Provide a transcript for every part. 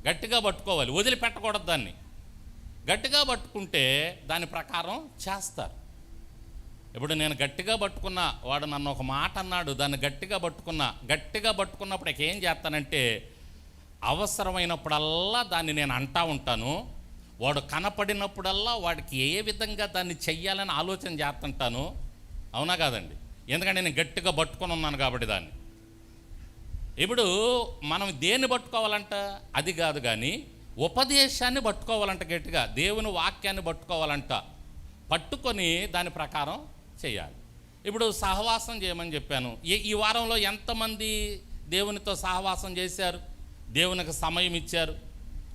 గట్టిగా పట్టుకోవాలి, వదిలిపెట్టకూడదు దాన్ని. గట్టిగా పట్టుకుంటే దాని ప్రకారం చేస్తారు. ఇప్పుడు నేను గట్టిగా పట్టుకున్నా, వాడు నన్ను ఒక మాట అన్నాడు, దాన్ని గట్టిగా పట్టుకున్నప్పుడు ఏం చేస్తానంటే అవసరమైనప్పుడల్లా దాన్ని నేను అంటా ఉంటాను. వాడు కనపడినప్పుడల్లా వాడికి ఏ విధంగా దాన్ని చెయ్యాలని ఆలోచన చేస్తుంటాను. అవునా కాదండి? ఎందుకంటే నేను గట్టిగా పట్టుకొని ఉన్నాను కాబట్టి దాన్ని. ఇప్పుడు మనం దేన్ని పట్టుకోవాలంట? అది కాదు, కానీ ఉపదేశాన్ని పట్టుకోవాలంట, గట్టిగా దేవుని వాక్యాన్ని పట్టుకోవాలంట. పట్టుకొని దాని ప్రకారం చేయాలి. ఇప్పుడు సహవాసం చేయమని చెప్పాను. ఈ వారంలో ఎంతమంది దేవునితో సహవాసం చేశారు? దేవునికి సమయం ఇచ్చారు?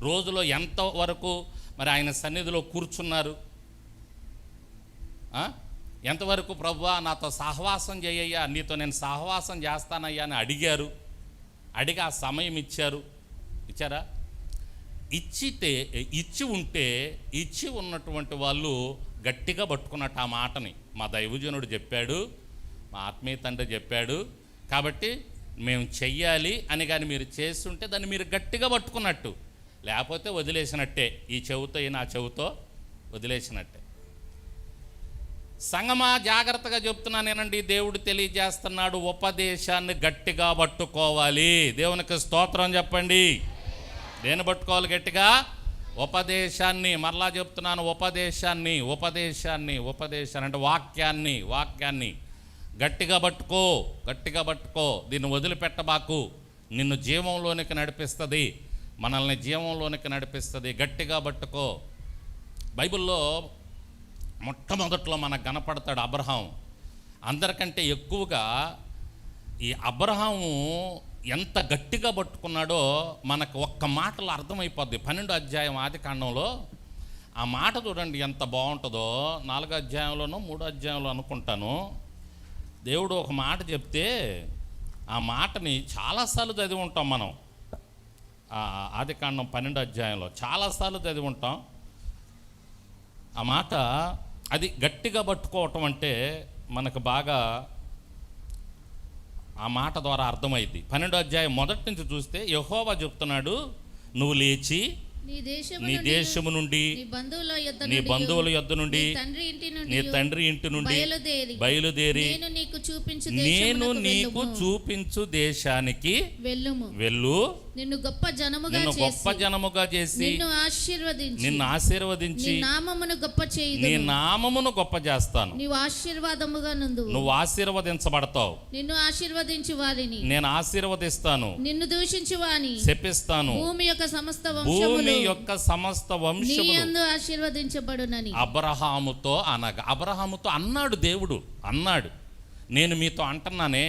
రోజులో ఎంతవరకు మరి ఆయన సన్నిధిలో కూర్చున్నారు? ఎంతవరకు ప్రభువా నాతో సహవాసం చేయయ్యా, నీతో నేను సహవాసం చేస్తానయ్యా అని అడిగారు? అడిగి ఆ సమయం ఇచ్చారా? ఇచ్చి ఉన్నటువంటి వాళ్ళు గట్టిగా పట్టుకున్నట్టు ఆ మాటని మా దైవజనుడు చెప్పాడు, మా ఆత్మీయ తండ్రి చెప్పాడు కాబట్టి మేము చెయ్యాలి అని కానీ మీరు చేస్తుంటే దాన్ని మీరు గట్టిగా పట్టుకున్నట్టు, లేకపోతే వదిలేసినట్టే. ఈ చెవుతో నా చెవుతో వదిలేసినట్టే. సంగమా జాగ్రత్తగా చెప్తున్నానేనండి, దేవుడు తెలియజేస్తున్నాడు, ఉపదేశాన్ని గట్టిగా పట్టుకోవాలి. దేవునికి స్తోత్రం చెప్పండి. దేన్ని పట్టుకోవాలి గట్టిగా? ఉపదేశాన్ని. మరలా చెప్తున్నాను, ఉపదేశాన్ని అంటే వాక్యాన్ని గట్టిగా పట్టుకో. దీన్ని వదిలిపెట్టబాకు. నిన్ను జీవంలోనికి నడిపిస్తుంది, మనల్ని జీవంలోనికి నడిపిస్తుంది. గట్టిగా పట్టుకో. బైబిల్లో మొట్టమొదట్లో మనకు కనపడతాడు అబ్రహాం. అందరికంటే ఎక్కువగా ఈ అబ్రహాము ఎంత గట్టిగా పట్టుకున్నాడో మనకు ఒక్క మాటలో అర్థమైపోద్ది. 12వ అధ్యాయం ఆదికాండంలో ఆ మాట చూడండి ఎంత బాగుంటుందో. 4వ అధ్యాయంలోనో 3వ అధ్యాయంలో అనుకుంటాను, దేవుడు ఒక మాట చెప్తే ఆ మాటని చాలాసార్లు చదివి ఉంటాం మనం. ఆదికాండం 12వ అధ్యాయంలో చాలాసార్లు చదివి ఉంటాం ఆ మాట. అది గట్టిగా పట్టుకోవటం అంటే మనకు బాగా ఆ మాట ద్వారా అర్థమైంది. 12వ అధ్యాయం మొదటి నుంచి చూస్తే యెహోవా చెప్తున్నాడు, నువ్వు లేచి నీ దేశము నుండి, నీ బంధువుల యొద్ద నుండి, నీ తండ్రి ఇంటి నుండి బయలుదేరి నేను నీకు చూపించు దేశానికి వెళ్ళు. నిన్ను గొప్ప జనముగా చేసి నిన్ను ఆశీర్వదించి నీ నామమును గొప్ప చేస్తాను. నువ్వు ఆశీర్వదించబడతావు. నిన్ను ఆశీర్వదించి వారిని నేను ఆశీర్వదిస్తాను. నిన్ను దూషించి వారిని శపిస్తాను. భూమి యొక్క సమస్త వంశములు ఆశీర్వదించబడునని అబ్రహాముతో అన్నాడు. దేవుడు అన్నాడు, నేను మీతో అంటున్నానే.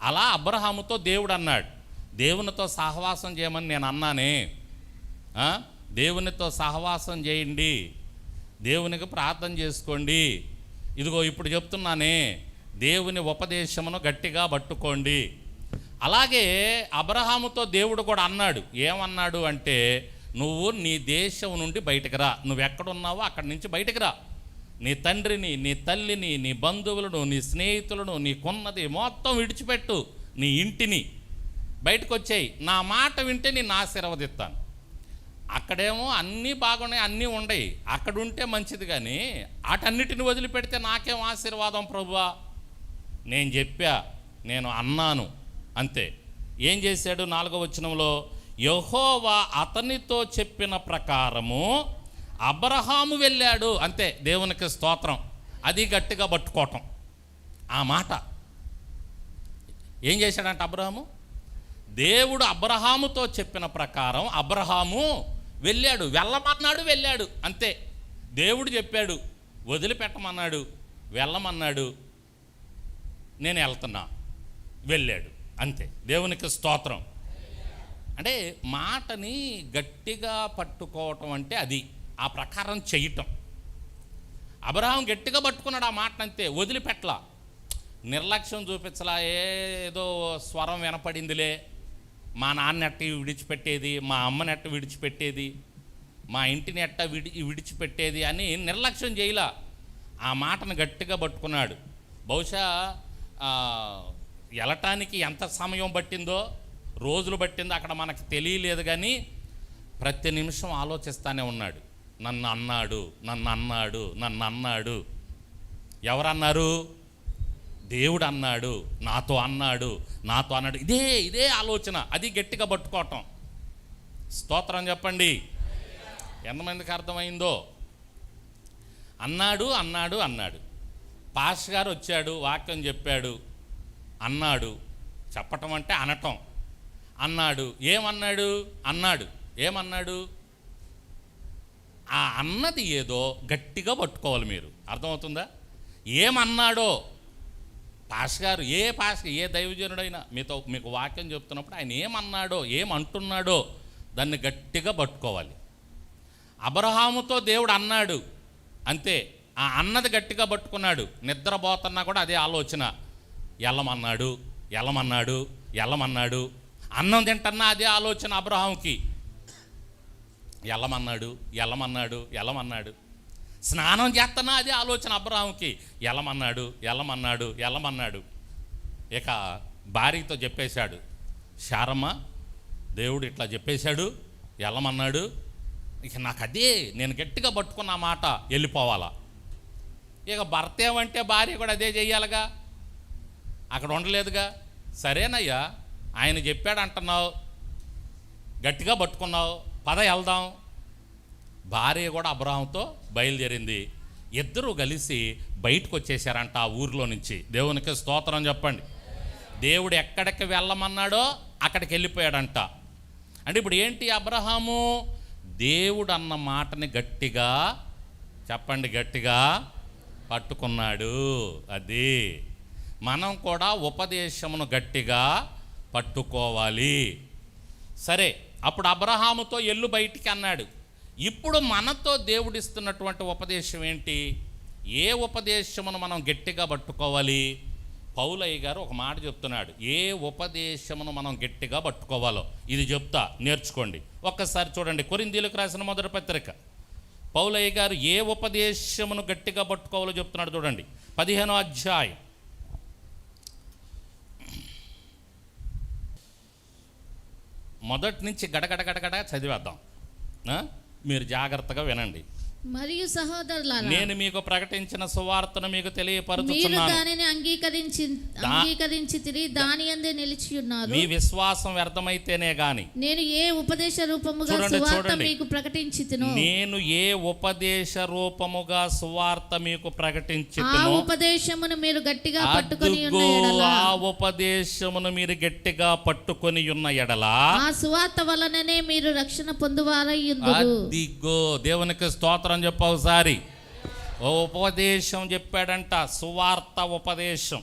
అలా అబ్రహాముతో దేవుడు అన్నాడు. దేవునితో సహవాసం చేయమని నేను అన్నానే. దేవునితో సహవాసం చేయండి, దేవునికి ప్రార్థన చేసుకోండి. ఇదిగో ఇప్పుడు చెప్తున్నానే, దేవుని ఉపదేశమును గట్టిగా పట్టుకోండి. అలాగే అబ్రహాముతో దేవుడు కూడా అన్నాడు. ఏమన్నాడు అంటే, నువ్వు నీ దేశం నుండి బయటకు రా. నువ్వు ఎక్కడున్నావో అక్కడి నుంచి బయటకు రా. నీ తండ్రిని, నీ తల్లిని, నీ బంధువులను, నీ స్నేహితులను, నీకున్నది మొత్తం విడిచిపెట్టు. నీ ఇంటిని బయటకు వచ్చేయి. నా మాట వింటే నేను ఆశీర్వదిస్తాను. అక్కడేమో అన్నీ బాగున్నాయి, అన్నీ ఉండయి, అక్కడ ఉంటే మంచిది, కానీ వాటన్నిటిని వదిలిపెడితే నాకేం ఆశీర్వాదం ప్రభువా? నేను చెప్పా, నేను అన్నాను అంతే. ఏం చేశాడు? 4వ వచనంలో యెహోవా అతనితో చెప్పిన ప్రకారము అబ్రహాము వెళ్ళాడు. అంతే. దేవునికి స్తోత్రం. అది గట్టిగా పట్టుకోవటం. ఆ మాట ఏం చేశాడంటే అబ్రహాము, దేవుడు అబ్రహాముతో చెప్పిన ప్రకారం అబ్రహాము వెళ్ళాడు. వెళ్ళాడు అంతే. దేవుడు చెప్పాడు, వదిలిపెట్టమన్నాడు, వెళ్ళమన్నాడు, నేను వెళ్తున్నా, వెళ్ళాడు అంతే. దేవునికి స్తోత్రం. అంటే మాటని గట్టిగా పట్టుకోవటం అంటే అది, ఆ ప్రకారం చేయటం. అబ్రహాం గట్టిగా పట్టుకున్నాడు ఆ మాటను అంతే, వదిలిపెట్టలా, నిర్లక్ష్యం చూపించలా. ఏదో స్వరం వినపడిందిలే, మా నాన్న ఎట్ట విడిచిపెట్టేది, మా అమ్మని ఎట్ట విడిచిపెట్టేది, మా ఇంటిని ఎట్ట విడిచిపెట్టేది అని నిర్లక్ష్యం చేయలా. ఆ మాటను గట్టిగా పట్టుకున్నాడు. బహుశా వెళ్ళటానికి ఎంత సమయం పట్టిందో, రోజులు పట్టిందో అక్కడ మనకు తెలియలేదు, కానీ ప్రతి నిమిషం ఆలోచిస్తానే ఉన్నాడు. నన్ను అన్నాడు, నన్ను అన్నాడు, నన్ను అన్నాడు. ఎవరన్నారు? దేవుడు అన్నాడు, నాతో అన్నాడు, నాతో అన్నాడు. ఇదే ఆలోచన. అది గట్టిగా పట్టుకోవటం. స్తోత్రం చెప్పండి. ఎంతమందికి అర్థమైందో? అన్నాడు అన్నాడు అన్నాడు. పాస్ గారు వచ్చాడు, వాక్యం చెప్పాడు, అన్నాడు. చెప్పటం అంటే అనటం. అన్నాడు. ఏమన్నాడు? అన్నాడు. ఏమన్నాడు? ఆ అన్నది ఏదో గట్టిగా పట్టుకోవాలి మీరు. అర్థమవుతుందా? ఏమన్నాడో పాస్ గారు, ఏ దైవజనుడైనా మీకు వాక్యం చెప్తున్నప్పుడు ఆయన ఏమన్నాడో, ఏమంటున్నాడో దాన్ని గట్టిగా పట్టుకోవాలి. అబ్రహాముతో దేవుడు అన్నాడు అంతే. ఆ అన్నది గట్టిగా పట్టుకున్నాడు. నిద్రపోతున్నా కూడా అదే ఆలోచన. ఎల్లమన్నాడు, ఎల్లమన్నాడు, ఎల్లమన్నాడు. అన్నం తింటున్నా అదే ఆలోచన అబ్రహాంకి. ఎల్లమన్నాడు, ఎల్లమన్నాడు, ఎల్లమన్నాడు. స్నానం చేస్తున్నా అదే ఆలోచన అబ్రహాంకి. ఎల్లమన్నాడు, ఎల్లమన్నాడు, ఎల్లమన్నాడు. ఇక భార్యతో చెప్పేశాడు, శారమ్మ దేవుడు ఇట్లా చెప్పేశాడు, ఎల్లమన్నాడు. ఇక నాకు అదే, నేను గట్టిగా పట్టుకున్న మాట, వెళ్ళిపోవాలా. ఇక భర్త ఏమంటే భార్య కూడా అదే చెయ్యాలిగా, అక్కడ ఉండలేదుగా. సరేనయ్యా, ఆయన చెప్పాడు అంటున్నావు, గట్టిగా పట్టుకున్నావు, పద వెళ్దాం. భార్య కూడా అబ్రహాంతో బయలుదేరింది. ఇద్దరూ కలిసి బయటకు వచ్చేసారంట ఆ ఊరిలో నుంచి. దేవునికి స్తోత్రం చెప్పండి. దేవుడు ఎక్కడికి వెళ్ళమన్నాడో అక్కడికి వెళ్ళిపోయాడంట. అంటే ఇప్పుడు ఏంటి? అబ్రహాము దేవుడు అన్న మాటని గట్టిగా చెప్పండి, గట్టిగా పట్టుకున్నాడు. అది మనం కూడా ఉపదేశమును గట్టిగా పట్టుకోవాలి. సరే, అప్పుడు అబ్రహాముతో ఎల్లు బయటికి అన్నాడు. ఇప్పుడు మనతో దేవుడిస్తున్నటువంటి ఉపదేశం ఏంటి? ఏ ఉపదేశమును మనం గట్టిగా పట్టుకోవాలి? పౌలయ్య గారు ఒక మాట చెప్తున్నాడు. ఏ ఉపదేశమును మనం గట్టిగా పట్టుకోవాలో ఇది చెప్తా, నేర్చుకోండి. ఒక్కసారి చూడండి, కొరింథీయులకు రాసిన మొదటి పత్రిక. పౌలయ్య గారు ఏ ఉపదేశమును గట్టిగా పట్టుకోవాలో చెప్తున్నాడు. చూడండి, 15వ అధ్యాయం మొదటి నుంచి గడగడ చదివేద్దాం. మీరు జాగ్రత్తగా వినండి. మరియు సహోదరులారా, నేను మీకు ప్రకటించిన సువార్తను మీకు మీరు తెలియపరుచుచున్నాను. దానిని అంగీకరించి తిరిగి దాని యందే నిలిచి ఉన్నారు. మీ విశ్వాసం వ్యర్థమైతేనే గాని నేను ఏ ఉపదేశ రూపముగా సువార్త మీకు ప్రకటించితినో, నేను ఏ ఉపదేశ రూపముగా సువార్త మీకు ఆ ప్రకటించితినో ఉపదేశమును మీరు గట్టిగా పట్టుకొని ఉన్న అదుగో ఎడల, ఆ ఉపదేశమును మీరు గట్టిగా పట్టుకొని ఉన్న ఎడల ఆ సువార్త వలననే మీరు రక్షణ పొందువారై యుందురు. అదిగో, దేవునికి స్తోత్రం చెప్పు ఒకసారి. ఓ ఉపదేశం చెప్పాడంట, సువార్త ఉపదేశం.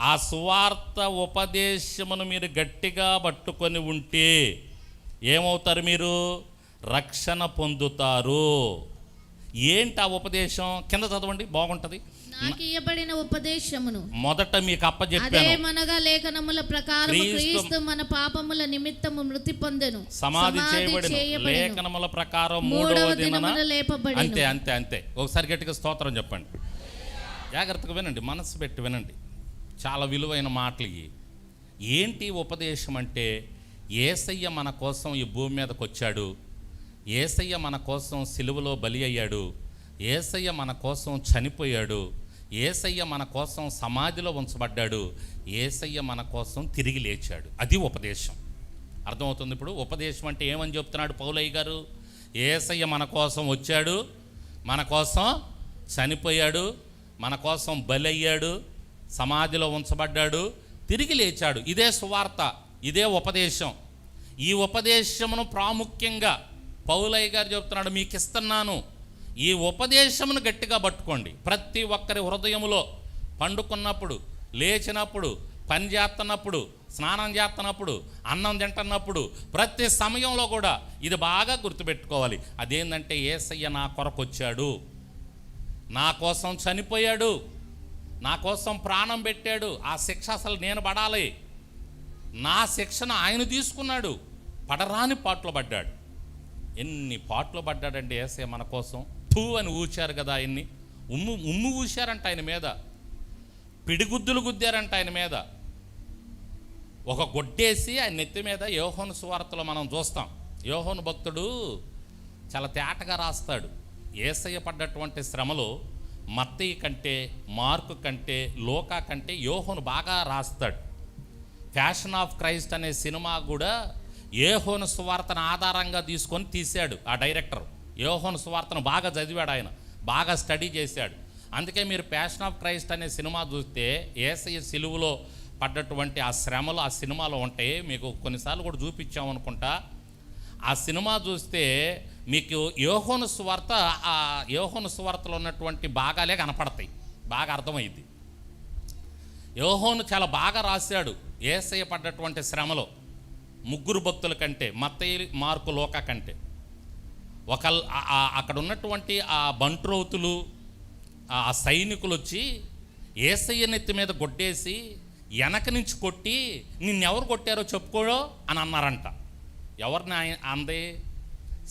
ఆ సువార్త ఉపదేశమును మీరు గట్టిగా పట్టుకొని ఉంటే ఏమవుతారు? మీరు రక్షణ పొందుతారు. ఏంటి ఆ ఉపదేశం? కింద చదవండి, బాగుంటుంది. నాకు ఇయ్యబడిన ఉపదేశమును మొదట మీకు అప్పచెప్పాను. అదేమనగా లేఖనముల ప్రకారం క్రీస్తు మన పాపముల నిమిత్తము మృతి పొందెను, సమాధి చేయబడిన లేఖనముల ప్రకారం మూడవ దినమున లేపబడెను. అంతే అంతే అంతే. ఒకసారి గట్టిగా స్తోత్రం చెప్పండి. జాగ్రత్తగా వినండి, మనసు పెట్టి వినండి. చాలా విలువైన మాటలు ఇవి. ఏంటి ఉపదేశం అంటే? యేసయ్య మన కోసం ఈ భూమి మీదకి వచ్చాడు. యేసయ్య మన కోసం సిలువలో బలి అయ్యాడు. యేసయ్య మన కోసం చనిపోయాడు. యేసయ్య మన కోసం సమాధిలో ఉంచబడ్డాడు. యేసయ్య మన కోసం తిరిగి లేచాడు. అది ఉపదేశం. అర్థమవుతుంది ఇప్పుడు? ఉపదేశం అంటే ఏమని చెప్తున్నాడు పౌలయ్య గారు? యేసయ్య మన కోసం వచ్చాడు, మన కోసం చనిపోయాడు, మన కోసం బలి అయ్యాడు, సమాధిలో ఉంచబడ్డాడు, తిరిగి లేచాడు. ఇదే సువార్త, ఇదే ఉపదేశం. ఈ ఉపదేశమును ప్రాముఖ్యంగా పౌలయ్య గారు చెప్తున్నాడు, మీకు ఇస్తున్నాను. ఈ ఉపదేశమును గట్టిగా పట్టుకోండి. ప్రతి ఒక్కరి హృదయములో పండుకున్నప్పుడు, లేచినప్పుడు, పని చేస్తున్నప్పుడు, స్నానం చేస్తున్నప్పుడు, అన్నం తింటున్నప్పుడు, ప్రతి సమయంలో కూడా ఇది బాగా గుర్తుపెట్టుకోవాలి. అదేంటంటే యేసయ్య నా కొరకు వచ్చాడు, నా కోసం చనిపోయాడు, నా కోసం ప్రాణం పెట్టాడు. ఆ శిక్ష అసలు నేను పడాలి. నా శిక్షను ఆయన తీసుకున్నాడు. పడరాని పాటలు పడ్డాడు. ఎన్ని పాటలు పడ్డాడండి యేసయ్య మన కోసం. తూ అని ఊచారు కదా ఆయన్ని. ఉమ్ము ఊశారంట ఆయన మీద. పిడిగుద్దులు గుద్దారంట ఆయన మీద. ఒక గొడ్డేసి ఆయన నెత్తి మీద యోహాను సువార్తలో మనం చూస్తాం. యోహాను భక్తుడు చాలా తేటగా రాస్తాడు. యేసయ్య పడ్డటువంటి శ్రమలో మత్తయి కంటే, మార్కు కంటే, లూకా కంటే యోహాను బాగా రాస్తాడు. ప్యాషన్ ఆఫ్ క్రైస్ట్ అనే సినిమా కూడా యోహాను సువార్తను ఆధారంగా తీసుకొని తీశాడు ఆ డైరెక్టర్. యోహాను సువార్తను బాగా చదివాడు ఆయన, బాగా స్టడీ చేశాడు. అందుకే మీరు ప్యాషన్ ఆఫ్ క్రైస్ట్ అనే సినిమా చూస్తే యేసయ్య సిలువలో పడ్డటువంటి ఆ శ్రమలు ఆ సినిమాలో ఉంటాయి. మీకు కొన్నిసార్లు కూడా చూపించామనుకుంటా. ఆ సినిమా చూస్తే మీకు యోహాను సువార్త, ఆ యోహాను సువార్తలో ఉన్నటువంటి భాగాలే కనపడతాయి, బాగా అర్థమైంది. యోహాను చాలా బాగా రాశాడు యేసయ్య పడ్డటువంటి శ్రమలో, ముగ్గురు భక్తుల కంటే, మత్తయి, మార్కు, లూకా కంటే. అక్కడ ఉన్నటువంటి ఆ బంట్రోతులు, ఆ సైనికులు వచ్చి యేసయ్య నెత్తి మీద గొడ్డేసి వెనక నుంచి కొట్టి నిన్నెవరు కొట్టారో చెప్పుకోడో అని అన్నారంట. ఎవరిని అందే?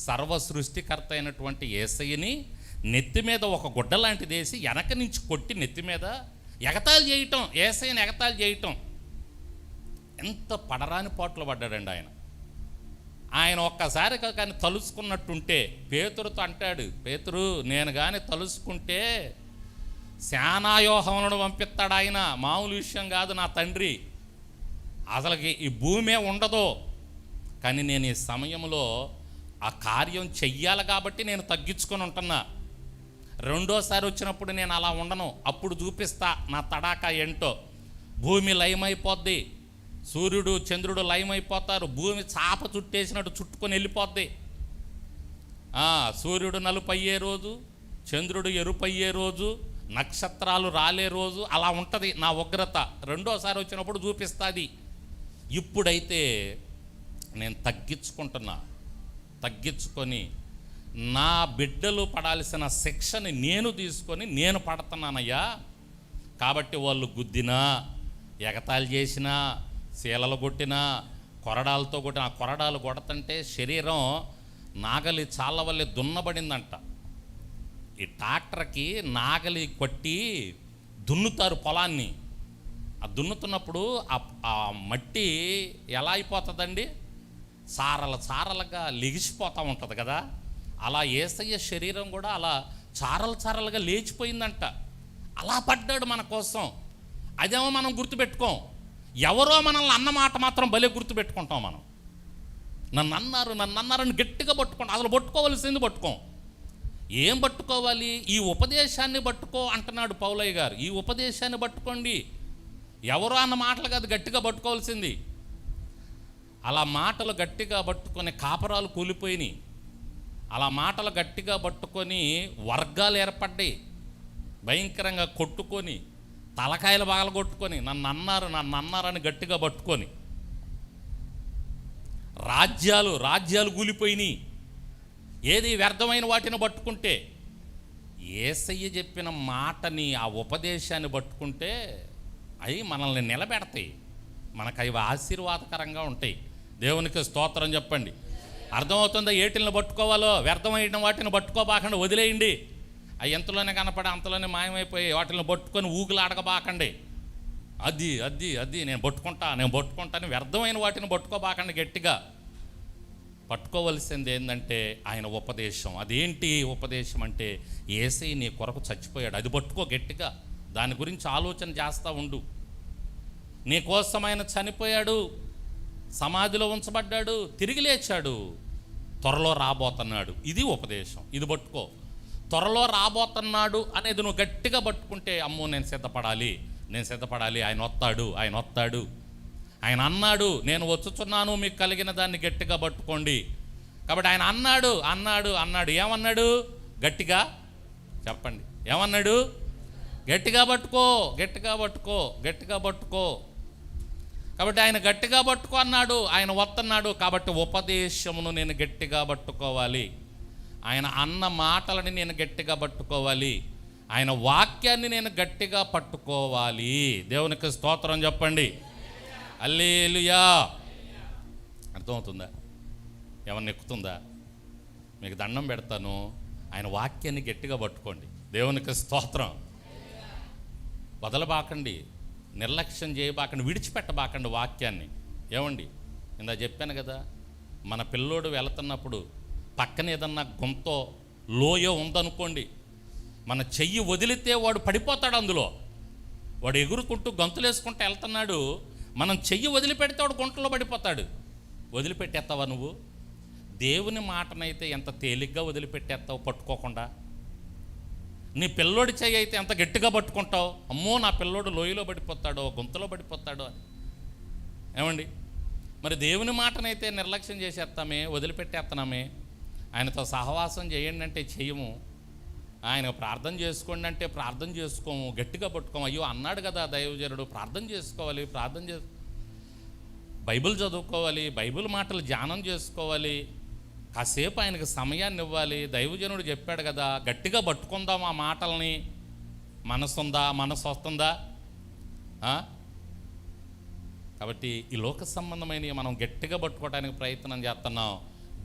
సర్వ సృష్టికర్త అయినటువంటి యేసయ్యని నెత్తి మీద ఒక గుడ్డ లాంటిది వేసి వెనక నుంచి కొట్టి నెత్తి మీద ఎగతాళి చేయటం, యేసయ్యని ఎగతాళి చేయటం. ఎంత పడరాని పాటలు పడ్డాడండి ఆయన. ఆయన ఒక్కసారి కానీ తలుసుకున్నట్టుంటే పేతురుతో అంటాడు, పేతురు నేను కానీ తలుసుకుంటే శానాయోహములను పంపిస్తాడు ఆయన, మామూలు విషయం కాదు నా తండ్రి, అసలుకి ఈ భూమే ఉండదు. కానీ నేను ఈ సమయంలో ఆ కార్యం చెయ్యాలి కాబట్టి నేను తగ్గించుకొని ఉంటున్నా. రెండోసారి వచ్చినప్పుడు నేను అలా ఉండను, అప్పుడు చూపిస్తా నా తడాకా ఏంటో. భూమి లయమైపోద్ది, సూర్యుడు చంద్రుడు లయమైపోతారు, భూమి చాప చుట్టేసినట్టు చుట్టుకొని వెళ్ళిపోద్ది. సూర్యుడు నలుపు అయ్యే రోజు, చంద్రుడు ఎరుపు అయ్యే రోజు, నక్షత్రాలు రాలే రోజు, అలా ఉంటుంది నా ఉగ్రత. రెండోసారి వచ్చినప్పుడు చూపిస్తుంది. ఇప్పుడైతే నేను తగ్గించుకొని నా బిడ్డలు పడాల్సిన శిక్షని నేను తీసుకొని నేను పడుతున్నానయ్యా. కాబట్టి వాళ్ళు గుద్దినా, ఎగతాళి చేసినా, శీలలు కొట్టినా, కొరడాలతో కొట్టిన, ఆ కొరడాలు కొడతంటే శరీరం నాగలి చాలా వల్లే దున్నబడిందంట. ఈ ట్రాక్టర్కి నాగలి కొట్టి దున్నుతారు పొలాన్ని. ఆ దున్నుతున్నప్పుడు ఆ మట్టి ఎలా అయిపోతుందండి? చారలుగా లెగిసిపోతూ ఉంటుంది కదా. అలా యేసయ్య శరీరం కూడా అలా చారలుగా లేచిపోయిందంట. అలా పడ్డాడు మన కోసం. అదేమో మనం గుర్తుపెట్టుకోం. ఎవరో మనల్ని అన్నమాట మాత్రం భలే గుర్తుపెట్టుకుంటాం మనం. నన్ను అన్నారని గట్టిగా పట్టుకుంటాం. అసలు పట్టుకోవలసింది పట్టుకోం. ఏం పట్టుకోవాలి? ఈ ఉపదేశాన్ని పట్టుకో అంటున్నాడు పౌలయ్య గారు. ఈ ఉపదేశాన్ని పట్టుకోండి. ఎవరో అన్న మాటలు కాదు గట్టిగా పట్టుకోవాల్సింది. అలా మాటలు గట్టిగా పట్టుకొని కాపరాలు కూలిపోయినాయి. అలా మాటలు గట్టిగా పట్టుకొని వర్గాలు ఏర్పడ్డాయి. భయంకరంగా కొట్టుకొని తలకాయలు పగలగొట్టుకొని నన్ను అన్నారని గట్టిగా పట్టుకొని రాజ్యాలు కూలిపోయినాయి. ఏది వ్యర్థమైన వాటిని పట్టుకుంటే, యేసయ్య చెప్పిన మాటని, ఆ ఉపదేశాన్ని పట్టుకుంటే అవి మనల్ని నిలబెడతాయి. మనకు అవి ఆశీర్వాదకరంగా ఉంటాయి. దేవునికి స్తోత్రం చెప్పండి. అర్థమవుతుందా? ఏటిని పట్టుకోవాలో, వ్యర్థమైన వాటిని పట్టుకోబాకండి, వదిలేయండి. అవి ఎంతలోనే కనపడి అంతలోనే మాయమైపోయి వాటిని పట్టుకొని ఊగులాడకబాకండి. అది నేను పట్టుకుంటాను వ్యర్థమైన వాటిని పట్టుకోబాకండి. గట్టిగా పట్టుకోవలసింది ఏంటంటే ఆయన ఉపదేశం. అదేంటి ఉపదేశం అంటే, యేసయ్య నీ కొరకు చచ్చిపోయాడు, అది పట్టుకో గట్టిగా. దాని గురించి ఆలోచన చేస్తూ ఉండు. నీ కోసం ఆయన చనిపోయాడు, సమాధిలో ఉంచబడ్డాడు, తిరిగి లేచాడు, త్వరలో రాబోతున్నాడు. ఇది ఉపదేశం. ఇది పట్టుకో. త్వరలో రాబోతున్నాడు అనేది నువ్వు గట్టిగా పట్టుకుంటే, అమ్మో నేను సిద్ధపడాలి, ఆయన వస్తాడు. ఆయన అన్నాడు, నేను వచ్చుచున్నాను, మీకు కలిగిన దాన్ని గట్టిగా పట్టుకోండి. కాబట్టి ఆయన అన్నాడు. ఏమన్నాడు? గట్టిగా చెప్పండి. ఏమన్నాడు? గట్టిగా పట్టుకో. కాబట్టి ఆయన గట్టిగా పట్టుకో అన్నాడు. ఆయన వస్తున్నాడు. కాబట్టి ఉపదేశమును నేను గట్టిగా పట్టుకోవాలి. ఆయన అన్న మాటలని నేను గట్టిగా పట్టుకోవాలి. ఆయన వాక్యాన్ని నేను గట్టిగా పట్టుకోవాలి. దేవునికి స్తోత్రం చెప్పండి. హల్లెలూయా. అర్థమవుతుందా? ఏమన్నా ఎక్కుతుందా? మీకు దండం పెడతాను. ఆయన వాక్యాన్ని గట్టిగా పట్టుకోండి. దేవునికి స్తోత్రం. వదలబాకండి, నిర్లక్ష్యం చేయబాకండి, విడిచిపెట్టబాకండి వాక్యాన్ని. ఏమండి, ఇందా చెప్పాను కదా, మన పిల్లోడు వెళుతున్నప్పుడు పక్కన ఏదన్నా గుంతో లోయో ఉందనుకోండి, మన చెయ్యి వదిలితే వాడు పడిపోతాడు. అందులో వాడు ఎగురుకుంటూ గంతులేసుకుంటూ వెళ్తున్నాడు, మనం చెయ్యి వదిలిపెడితే వాడు గుంటలో పడిపోతాడు. వదిలిపెట్టేస్తావా నువ్వు? దేవుని మాటనైతే ఎంత తేలిగ్గా వదిలిపెట్టేస్తావు పట్టుకోకుండా. నీ పిల్లోడి చెయ్యి అయితే ఎంత గట్టిగా పట్టుకుంటావు. అమ్మో నా పిల్లోడు లోయలో పడిపోతాడో గుంతలో పడిపోతాడో అని. ఏమండి, మరి దేవుని మాటనైతే నిర్లక్ష్యం చేసేస్తామే, వదిలిపెట్టేస్తున్నామే. ఆయనతో సహవాసం చేయండి అంటే చెయ్యము, ఆయన ప్రార్థన చేసుకోండి అంటే ప్రార్థన చేసుకోము, గట్టిగా పట్టుకోము. అయ్యో అన్నాడు కదా దైవజనుడు, ప్రార్థన చేసుకోవాలి, బైబిల్ చదువుకోవాలి, బైబిల్ మాటలు ధ్యానం చేసుకోవాలి, కాసేపు ఆయనకు సమయాన్ని ఇవ్వాలి. దైవజనుడు చెప్పాడు కదా, గట్టిగా పట్టుకుందాం ఆ మాటల్ని. మనసు వస్తుందా? కాబట్టి ఈ లోక సంబంధమైనవి మనం గట్టిగా పట్టుకోవడానికి ప్రయత్నం చేస్తున్నాం.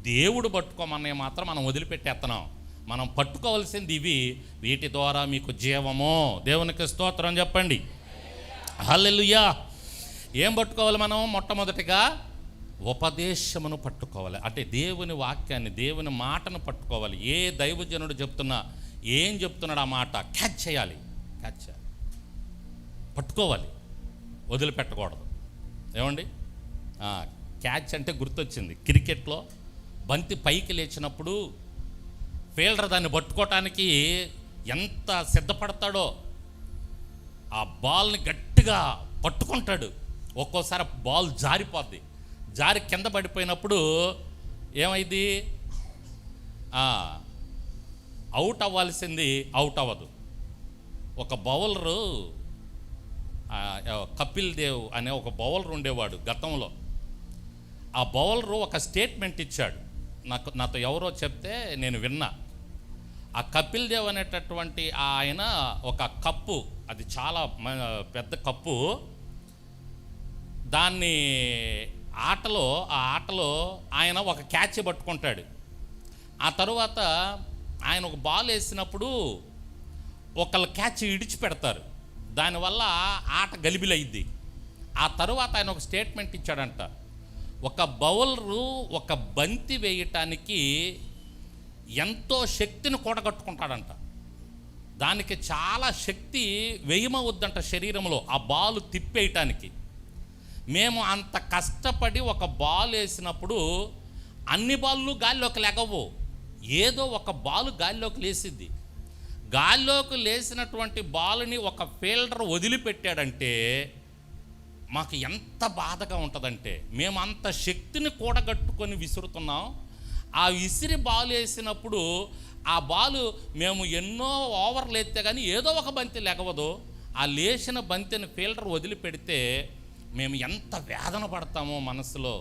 దేవుడు పట్టుకోమనే మాత్రం మనం వదిలిపెట్టేస్తున్నాం. మనం పట్టుకోవాల్సింది ఇవి, వీటి ద్వారా మీకు జీవము. దేవునికి స్తోత్రం చెప్పండి. హల్లెలూయా. ఏం పట్టుకోవాలి మనం? మొట్టమొదటిగా ఉపదేశమును పట్టుకోవాలి. అంటే దేవుని వాక్యాన్ని, దేవుని మాటను పట్టుకోవాలి. ఏ దైవజనుడు చెప్తున్నా, ఏం చెప్తున్నాడు ఆ మాట క్యాచ్ చేయాలి, పట్టుకోవాలి, వదిలిపెట్టకూడదు. ఏమండి, క్యాచ్ అంటే గుర్తొచ్చింది. క్రికెట్లో బంతి పైకి లేచినప్పుడు ఫీల్డర్ దాన్ని పట్టుకోవటానికి ఎంత సిద్ధపడతాడో, ఆ బాల్ని గట్టిగా పట్టుకుంటాడు. ఒక్కోసారి బాల్ జారిపోద్ది, జారి కింద పడిపోయినప్పుడు ఏమైంది? అవుట్ అవ్వాల్సింది అవుట్ అవ్వదు. ఒక బౌలరు, కపిల్ దేవ్ అనే ఒక బౌలర్ ఉండేవాడు గతంలో. ఆ బౌలరు ఒక స్టేట్మెంట్ ఇచ్చాడు, నాతో ఎవరో చెప్తే నేను విన్నా. ఆ కపిల్ దేవ్ అనేటటువంటి ఆయన ఒక కప్పు, అది చాలా పెద్ద కప్పు, దాన్ని ఆ ఆటలో ఆయన ఒక క్యాచ్ పట్టుకుంటాడు. ఆ తరువాత ఆయన ఒక బాల్ వేసినప్పుడు ఒకళ్ళు క్యాచ్ ఇడిచిపెడతారు, దానివల్ల ఆట గలిబిలయ్యిద్ది. ఆ తరువాత ఆయన ఒక స్టేట్మెంట్ ఇచ్చాడంట, ఒక బౌలరు ఒక బంతి వేయటానికి ఎంతో శక్తిని కూడగట్టుకుంటాడంట. దానికి చాలా శక్తి వ్యయమవుద్దంట శరీరంలో ఆ బాల్ తిప్పేయటానికి. మేము అంత కష్టపడి ఒక బాల్ వేసినప్పుడు అన్ని బాళ్ళు గాల్లోకి లెగవు, ఏదో ఒక బాల్ గాల్లోకి లేసిద్ది. గాల్లోకి లేసినటువంటి బాల్ని ఒక ఫీల్డర్ వదిలిపెట్టాడంటే మాకు ఎంత బాధగా ఉంటుందంటే, మేము అంత శక్తిని కూడగట్టుకొని విసురుతున్నాం. ఆ విసిరి బాల్ వేసినప్పుడు ఆ బాలు మేము ఎన్నో ఓవర్లు ఎత్తే కానీ ఏదో ఒక బంతి లెగవదు. ఆ లేచిన బంతిని ఫీల్డర్ వదిలిపెడితే మేము ఎంత వేదన పడతామో మనసులో.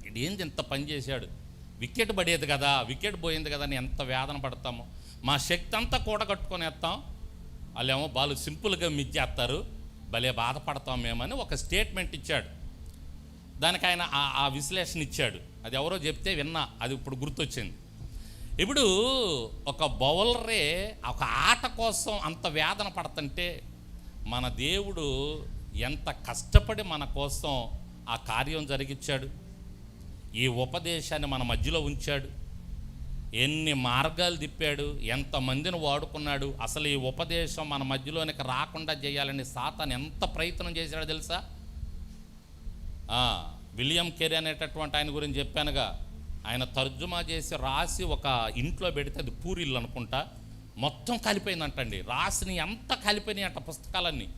ఇదేంది ఇంత పని చేశాడు, వికెట్ పడేది కదా, వికెట్ పోయింది కదా అని ఎంత వేదన పడతామో. మా శక్తి అంతా కూడగట్టుకొని వేస్తాం, వాళ్ళేమో బాలు సింపుల్గా మించేస్తారు, భలే బాధపడతాం మేమని ఒక స్టేట్మెంట్ ఇచ్చాడు. దానికి ఆయన ఆ విశ్లేషణ ఇచ్చాడు. అది ఎవరో చెప్తే విన్నా, అది ఇప్పుడు గుర్తొచ్చింది. ఇప్పుడు ఒక బౌలరే ఒక ఆట కోసం అంత వేదన పడుతుంటే మన దేవుడు ఎంత కష్టపడి మన కోసం ఆ కార్యం జరిగించాడు. ఈ ఉపదేశాన్ని మన మధ్యలో ఉంచాడు, ఎన్ని మార్గాలు తిప్పాడు, ఎంతమందిని వాడుకున్నాడు. అసలు ఈ ఉపదేశం మన మధ్యలోనికి రాకుండా చేయాలని సాతాను ఎంత ప్రయత్నం చేశాడో తెలుసా? విలియం కెరీ అనేటటువంటి ఆయన గురించి చెప్పానుగా, ఆయన తర్జుమా చేసి రాసి ఒక ఇంట్లో పెడితే, అది పూరిల్లు అనుకుంటా, మొత్తం కలిపోయిందంటండి. రాసిని ఎంత కలిపోయినాయి అంట పుస్తకాలన్నీ.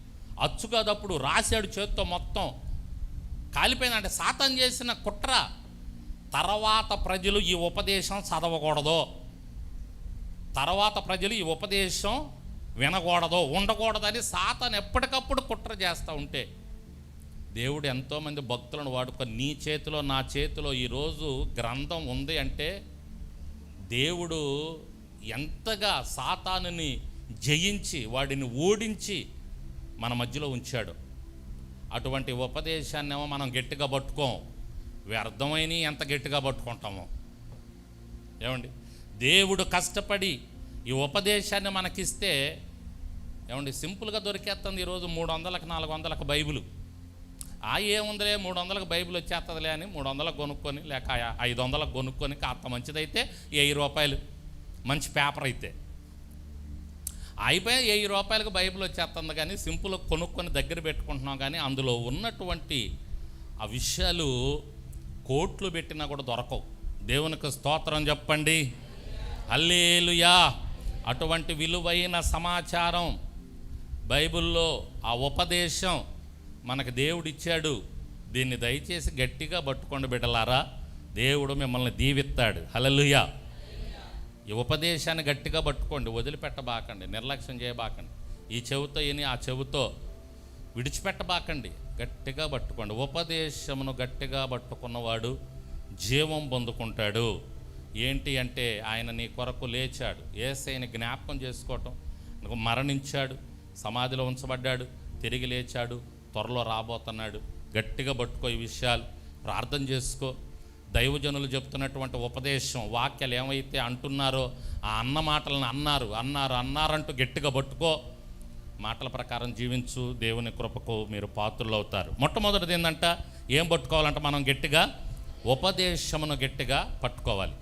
అచ్చు కాదప్పుడు రాశాడు చేత్తో, మొత్తం కాలిపోయిందంటే సాతాను చేసిన కుట్ర. తర్వాత ప్రజలు ఈ ఉపదేశం చదవకూడదు, తర్వాత ప్రజలు ఈ ఉపదేశం వినకూడదు, ఉండకూడదని సాతాను ఎప్పటికప్పుడు కుట్ర చేస్తూ ఉంటే దేవుడు ఎంతోమంది భక్తులను వాడుకొని నీ చేతిలో నా చేతిలో ఈరోజు గ్రంథం ఉంది అంటే దేవుడు ఎంతగా సాతానుని జయించి వాడిని ఓడించి మన మధ్యలో ఉంచాడు. అటువంటి ఉపదేశాన్నేమో మనం గట్టిగా పట్టుకోం, వ్యర్థమైన ఎంత గట్టిగా పట్టుకుంటామో. ఏమండి, దేవుడు కష్టపడి ఈ ఉపదేశాన్ని మనకిస్తే ఏమండి సింపుల్గా దొరికేస్తుంది. ఈరోజు 300కి 400కి బైబిల్ ఏముందిలే 300కి బైబిల్ వచ్చేస్తుందిలే అని 300కి కొనుక్కొని, లేక 500కి కొనుక్కొని, కాస్త మంచిదైతే 1000 రూపాయలు మంచి పేపర్ అయితే అయిపోయి 1000 రూపాయలకు బైబిల్ వచ్చేస్తుంది. కానీ సింపుల్ కొనుక్కొని దగ్గర పెట్టుకుంటున్నాం, కానీ అందులో ఉన్నటువంటి ఆ విషయాలు కోట్లు పెట్టినా కూడా దొరకవు. దేవునికి స్తోత్రం చెప్పండి, హల్లెలూయా. అటువంటి విలువైన సమాచారం బైబిల్లో, ఆ ఉపదేశం మనకు దేవుడిచ్చాడు. దీన్ని దయచేసి గట్టిగా పట్టుకోండి బిడ్డలారా, దేవుడు మిమ్మల్ని దీవిస్తాడు. హల్లెలూయా. ఈ ఉపదేశాన్ని గట్టిగా పట్టుకోండి, వదిలిపెట్టబాకండి, నిర్లక్ష్యం చేయబాకండి. ఈ చెవితో విని ఆ చెవితో విడిచిపెట్టబాకండి, గట్టిగా పట్టుకోండి. ఉపదేశమును గట్టిగా పట్టుకున్నవాడు జీవం పొందుకుంటాడు. ఏంటి అంటే ఆయన నీ కొరకు లేచాడు, యేసయ్యని జ్ఞాపకం చేసుకోవటం, మరణించాడు, సమాధిలో ఉంచబడ్డాడు, తిరిగి లేచాడు, త్వరలో రాబోతున్నాడు. గట్టిగా పట్టుకో ఈ విషయాలు, ప్రార్థన చేసుకో. దైవజనులు చెప్తున్నటువంటి ఉపదేశం, వాక్యాలు ఏమైతే అంటున్నారో ఆ అన్న మాటలను అన్నారంటూ గట్టిగా పట్టుకో. మాటల ప్రకారం జీవించు. దేవుని కృపకు మీరు పాత్రులు అవుతారు. మొట్టమొదటిది ఏంటంట, ఏం పట్టుకోవాలంటే మనం గట్టిగా ఉపదేశమును గట్టిగా పట్టుకోవాలి.